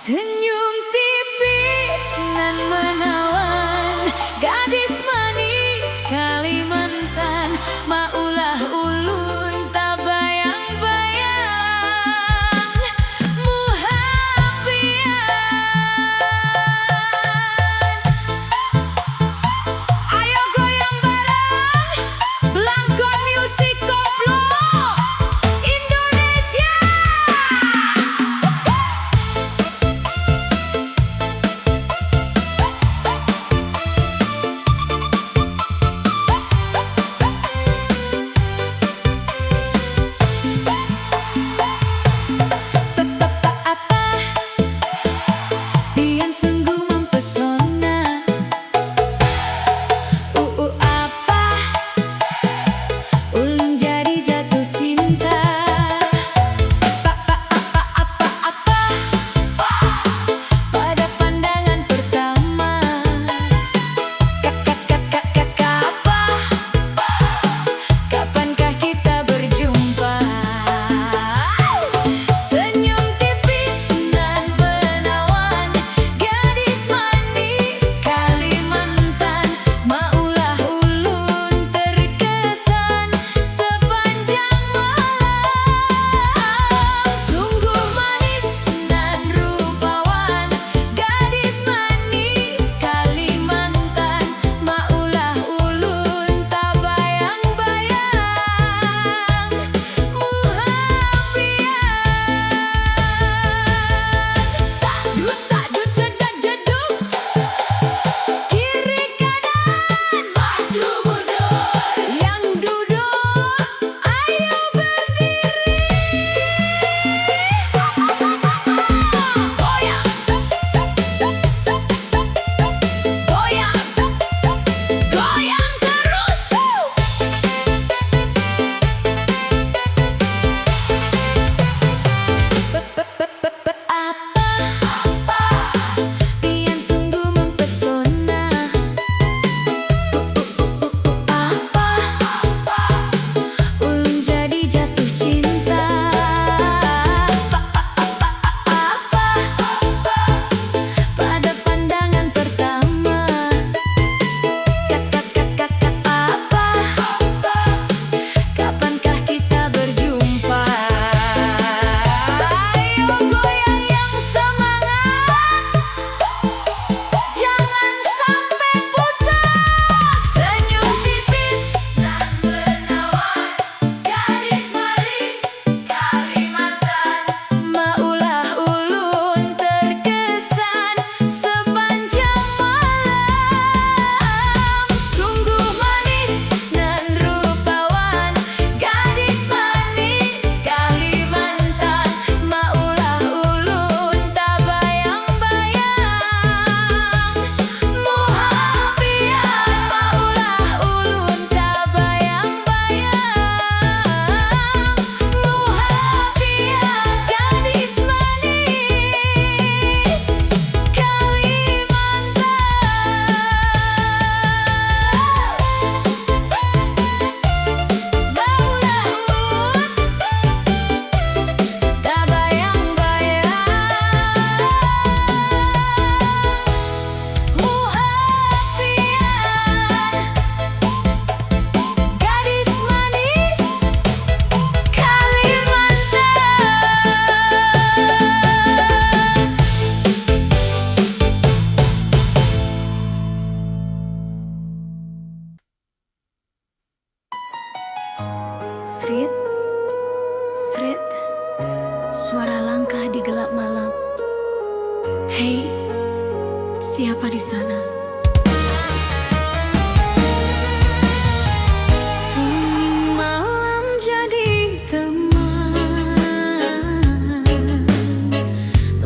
Senyum tipis nan menawan, gadis manis Kalimantan, maulah ulun tak bayang-bayang muhabian. Ayo goyang bareng, Blangkon Music Koplo Indonesia. Pian sungguh mempesona. Apa ulun jadi jatuh cinta. Apa pada pandangan pertama. Apa kapankah kita berjumpa. Senyum tipis nan menawan, gadis manis Kalimantan, maulah ulun terkesan sepanjang malam. Sungguh manis nan rupawan, gadis manis Kalimantan, maulah ulun tak bayang-bayang muhabian. Takdut cedak jeduk, kiri kanan maju mundur. Yang duduk ayo berdiri. Goyang, goyang, goyang terus. Apa pian sungguh mempesona. Apa ulun jadi jatuh cinta. Apa pada pandangan pertama. Apa kapankah kita berjumpa. Ayo goyang yang semangat, jangan sampai putus. Senyum tipis dan menawan, gadis manis Kalimantan, maulah ulun terkesan sepanjang malam. Sungguh manis dan rupawan, gadis manis Kalimantan, maulah ulun tak bayang-bayang muhabian. Maulah ulun tak bayang-bayang muhabian, gadis manis Kalimantan, maulah ulun tak bayang-bayang muhabian, gadis manis Kalimantan. Srit, srit, suara langkah di gelap malam. Hei, siapa di sana? Sunyi malam jadi teman,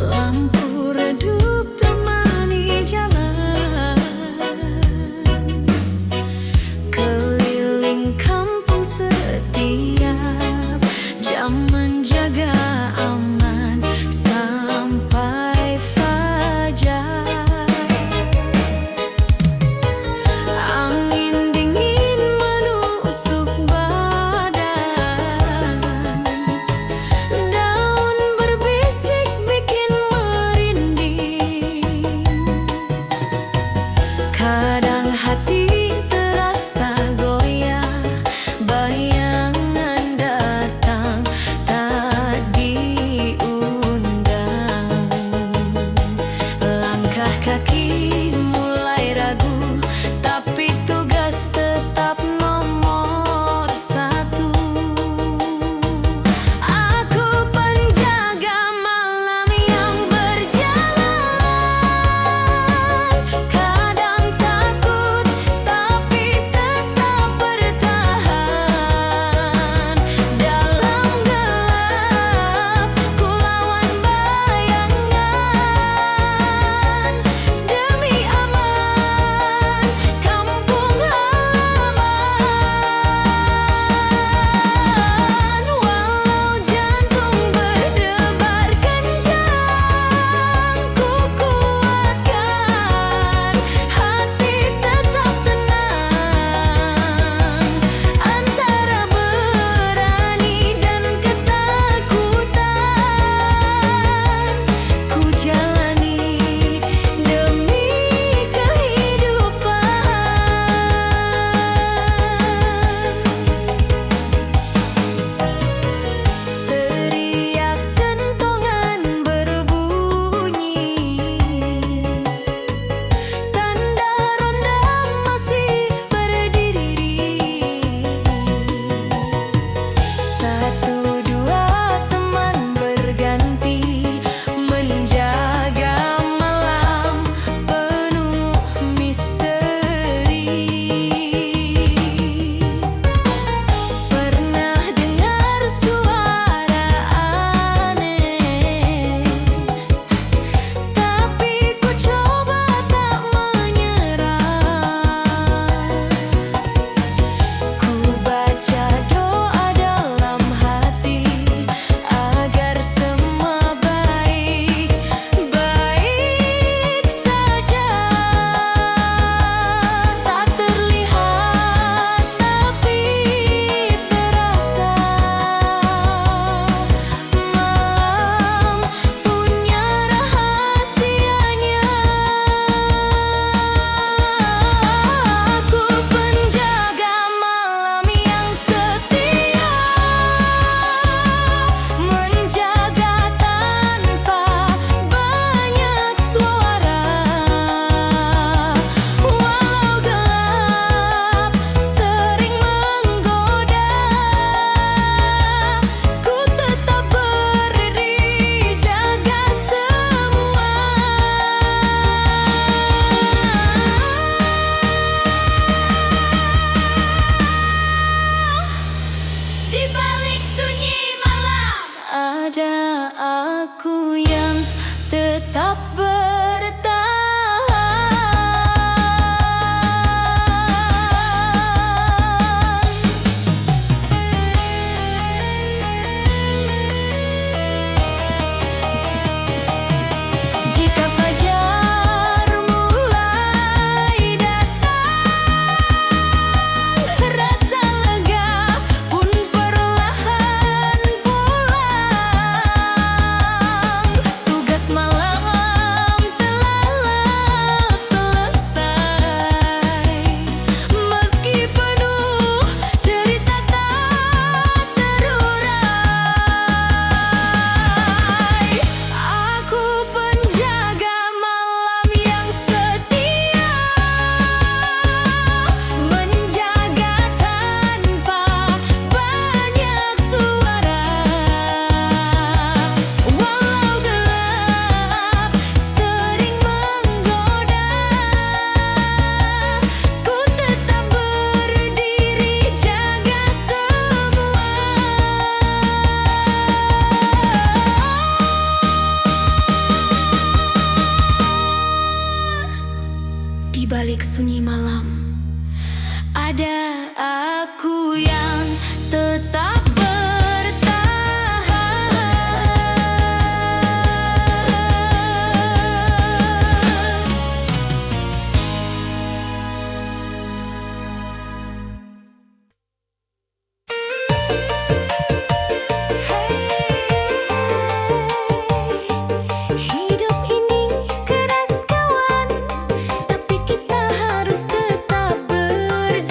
lampu redup temani jalan. Keliling kampung setiap jam menjaga aman sampai fajar. Di balik sunyi malam ada aku yang tetap bertahan. Jika fajar mulai datang, rasa lega pun perlahan pulang. Tugas malam telah selesai, meski penuh cerita tak terurai. Aku penjaga malam yang setia, menjaga tanpa banyak suara. Walau gelap sering menggoda, ku tetap berdiri jaga semua. Di balik sunyi malam ada aku yang tetap hidup ini keras kawan, tapi kita harus tetap berjalan.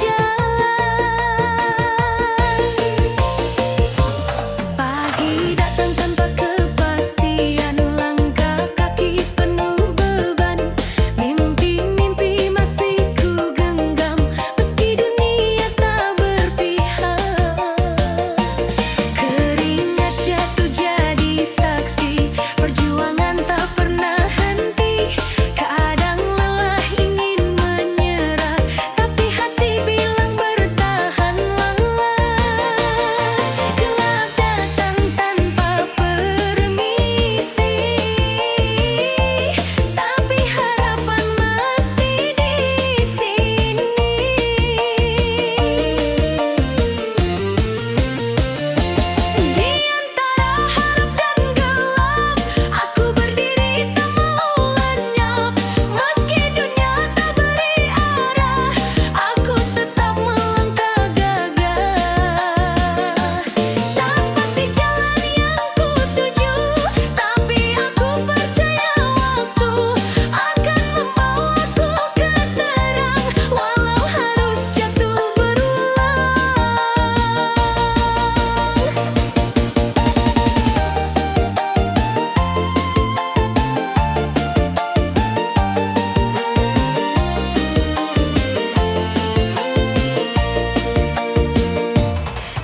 Pagi datang tanpa kepastian, langkah kaki penuh beban. Mimpi-mimpi masih ku genggam, meski dunia tak berpihak. Keringat jatuh jadi saksi, perjuangan tak pernah henti. Kadang lelah ingin menyerah, tapi hati bilang bertahanlah. Gelap datang tanpa permisi, tapi harapan masih di sini. Di antara harap dan gelap, aku berdiri tak mau lenyap. Meski dunia tak beri arah, aku tetap melangkah gagah. Tak pasti jalan yang ku tuju, tapi aku percaya waktu akan membawaku ke terang, walau harus jatuh berulang.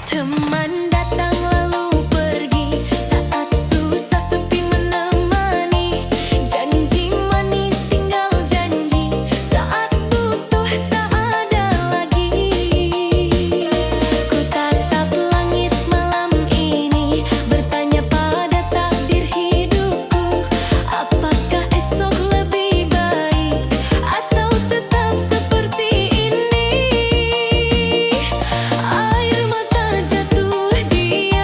Teman datang lalu pergi, saat susah sepi menemani. Janji manis tinggal janji, saat butuh tak ada lagi. Ku tatap langit malam ini, bertanya pada takdir hidupku. Apakah esok lebih baik, atau tetap seperti ini? Air mata jatuh di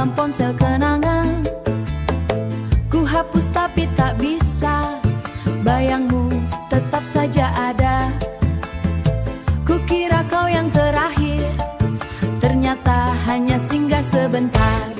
dalam ponsel kenangan. Ku hapus tapi tak bisa, bayangmu tetap saja ada. Kukira kau yang terakhir, ternyata hanya singgah sebentar.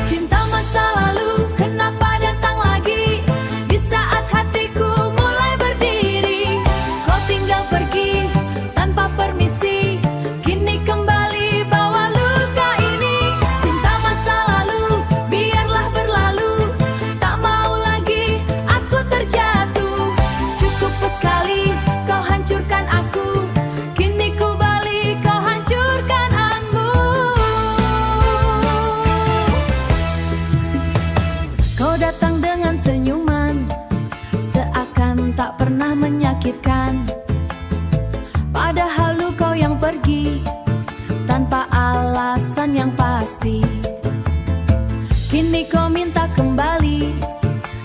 Cinta masa lalu kenapa datang lagi di saat hatiku mulai berdiri? Kau tinggal pergi tanpa permisi, kini kembali bawa luka ini. Cinta masa lalu biarlah berlalu, tak mau lagi aku terjatuh. Cukup sekali kau hancurkan aku, kini ku balik kau hancurkan anmu. Kau datang dengan senyuman, seakan tak pernah menyakitkan. Padahal lu kau yang pergi tanpa alasan yang pasti. Kini kau minta kembali,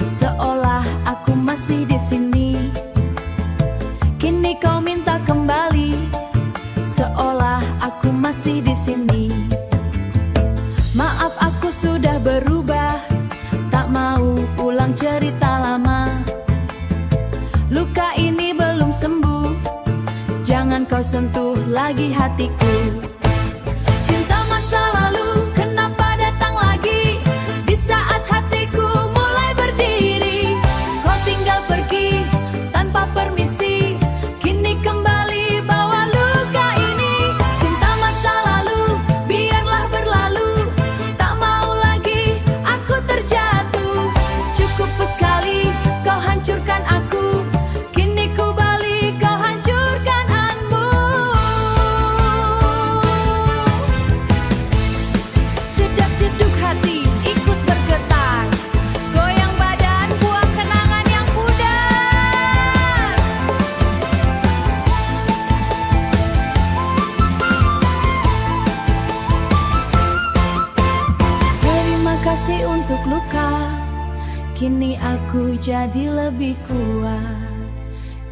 seolah aku masih di sini. Kini kau minta kembali, seolah aku masih di sini. Maaf aku sudah berubah, tak mau ulang cerita lama. Luka ini belum sembuh, jangan kau sentuh lagi hatiku. Cinta masa lalu kenapa datang lagi di saat hatiku mulai berdiri? Kau tinggal pergi tanpa permisi, kini kembali bawa luka ini. Cinta masa lalu biarlah berlalu, tak mau lagi aku terjatuh. Cukup sekali kau hancurkan aku, kini ku balik kau hancurkan anmu. Jedak-jeduk hati ikut bergetar, goyang badan buang kenangan yang pudar. Terima kasih untuk luka, kini aku jadi lebih kuat.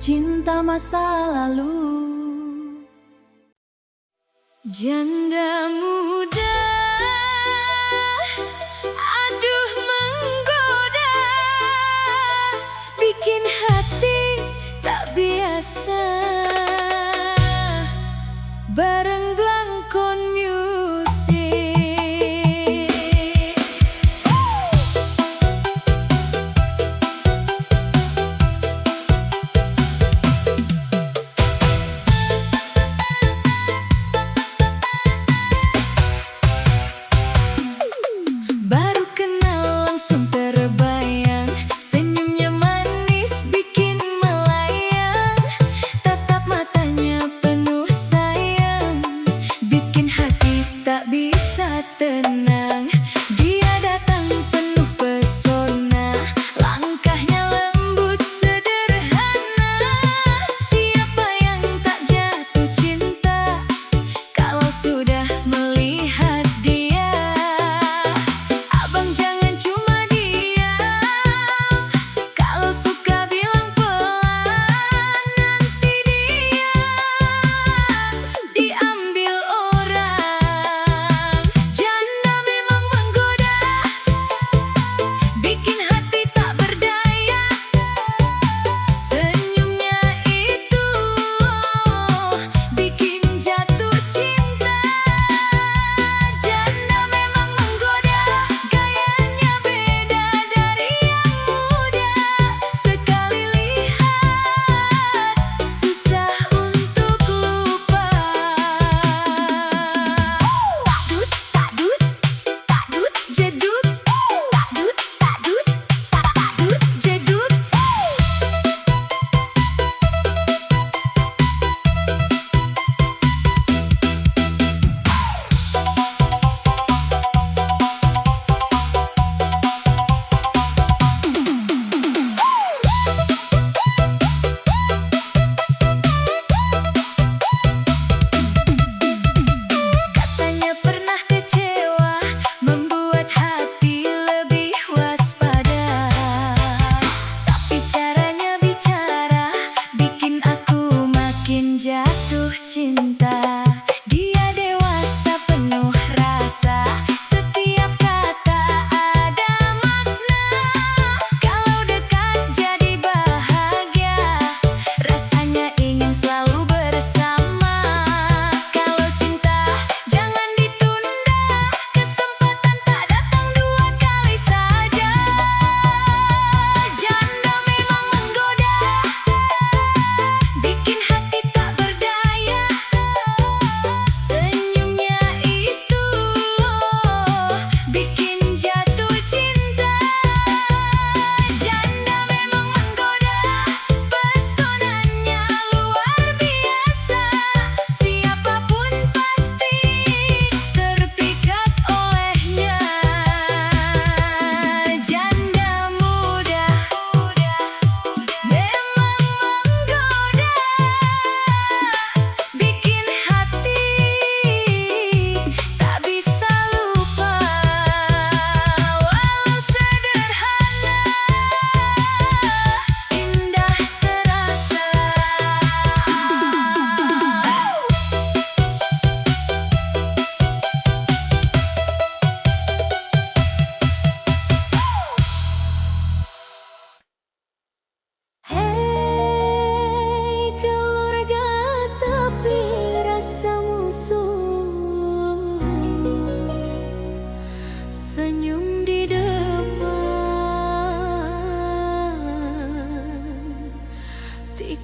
Cinta masa lalu. Janda muda, aduh menggoda, bikin hati tak biasa. Bareng Blangkon Music. Baru kenal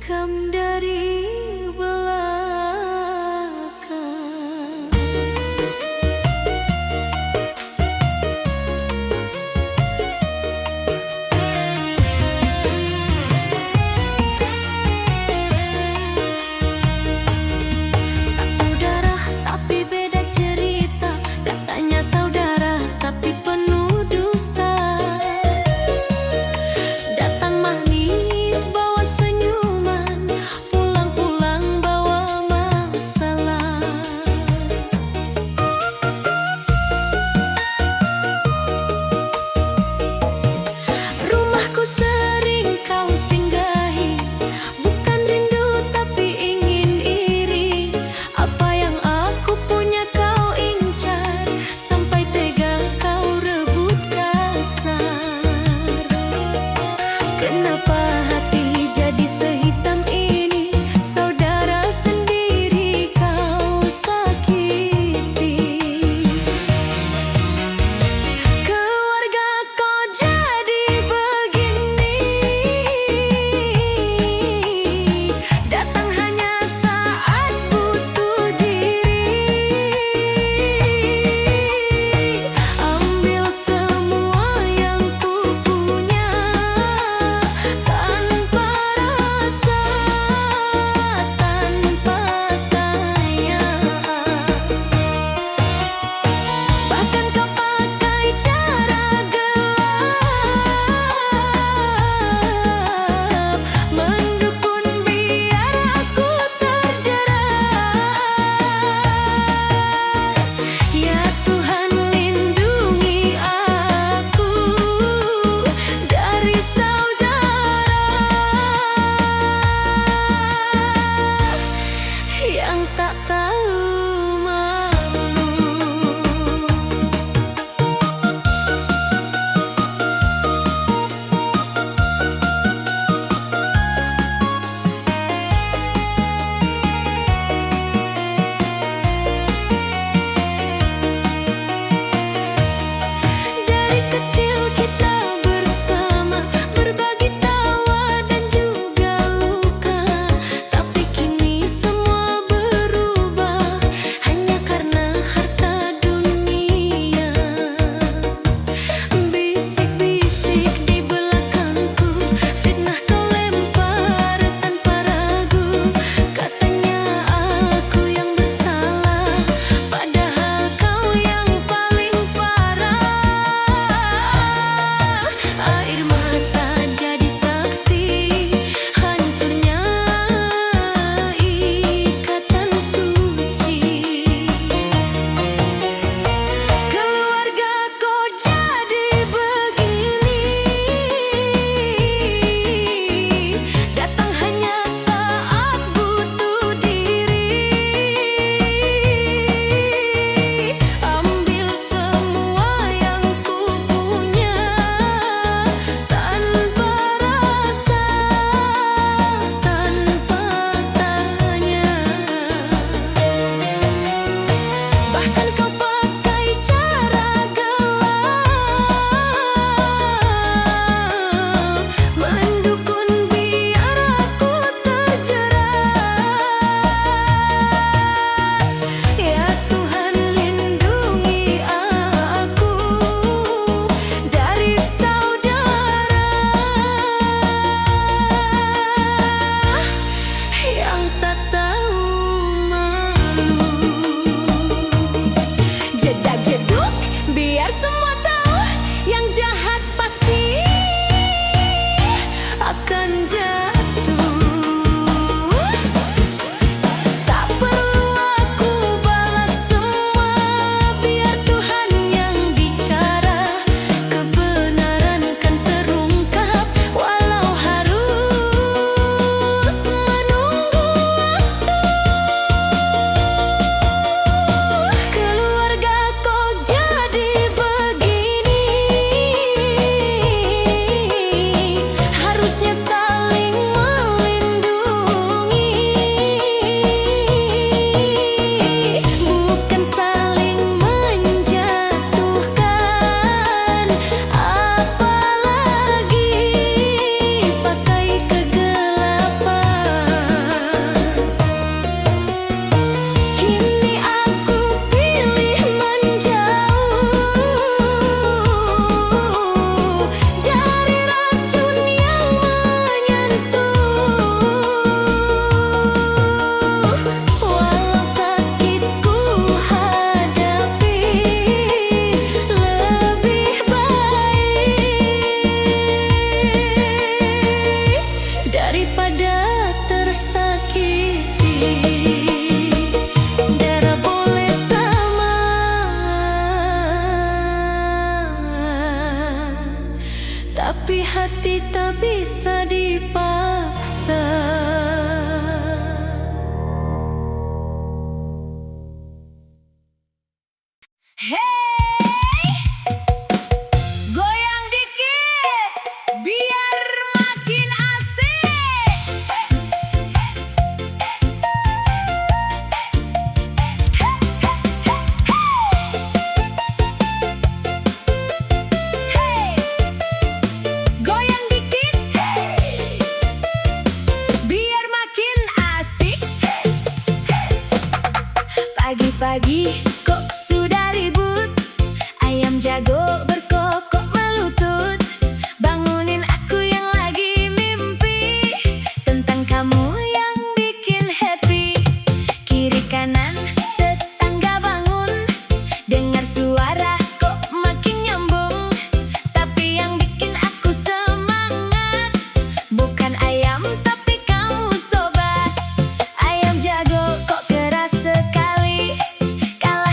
tikam dari belakang. Satu darah tapi beda cerita, katanya saudara tapi penuh dusta. Datang manis bawa senyuman, pulang-pulang bawa masalah. Rumahku sering kau singgahi, bukan rindu tapi ingin iri. Apa yang aku punya kau incar, sampai tega kau rebut kasar. Kenapa hati jadi sehitam ini, saudara sendiri kau sakiti. Keluarga kau jadi begini, datang hanya saat butuh diri. Ambil semua yang ku punya tanpa rasa, tanpa tanya. Bahkan kau pakai cara gelap, mendukun biar aku terjerat. Ya Tuhan, lindungi aku dari saudara yang tak tahu malu. Dari kecil kita bersama, berbagi tawa dan juga luka. Tapi kini semua berubah, hanya karena harta dunia. Bisik-bisik di belakangku, fitnah kau lempar tanpa ragu. Katanya aku yang bersalah, padahal kau yang paling parah. Air mata jadi saksi hancurnya ikatan suci. Keluarga kau jadi begini, datang hanya saat butuh diri. Ambil semua yang ku punya tanpa rasa, tanpa tanya. Bahkan kau pakai cara gelap, mendukun biar aku terjerat. Ya Tuhan, lindungi aku dari saudara yang tak tahu malu. Jedak-jeduk biar semua tahu, yang jahat pasti akan jatuh. Tak perlu aku balas semua, biar Tuhan yang bicara. Kebenaran kan terungkap walau harus menunggu waktu. Keluarga kau jadi begini, harusnya saling Darah boleh sama, tapi hati tak bisa dipaksa. Hey, goyang dikit biar makin asik. Hey, goyang dikit biar makin asik. Pagi-pagi kok sudah ribut, ayam jago berkokok melutut. Bangunin aku yang lagi mimpi tentang kamu yang bikin happy. Kiri kanan tetangga bangun, dengar suara kok makin nyambung. Tapi yang bikin aku semangat bukan ayam tapi kamu sobat. Ayam jago kok keras sekali, kalah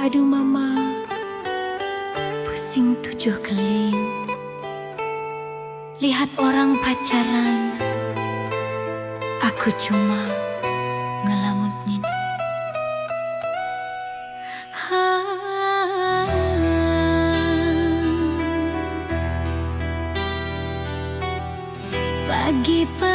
Aduh mama, pusing 7 keliling. Lihat orang pacaran, aku cuma ngelamunin. Pagi-pagi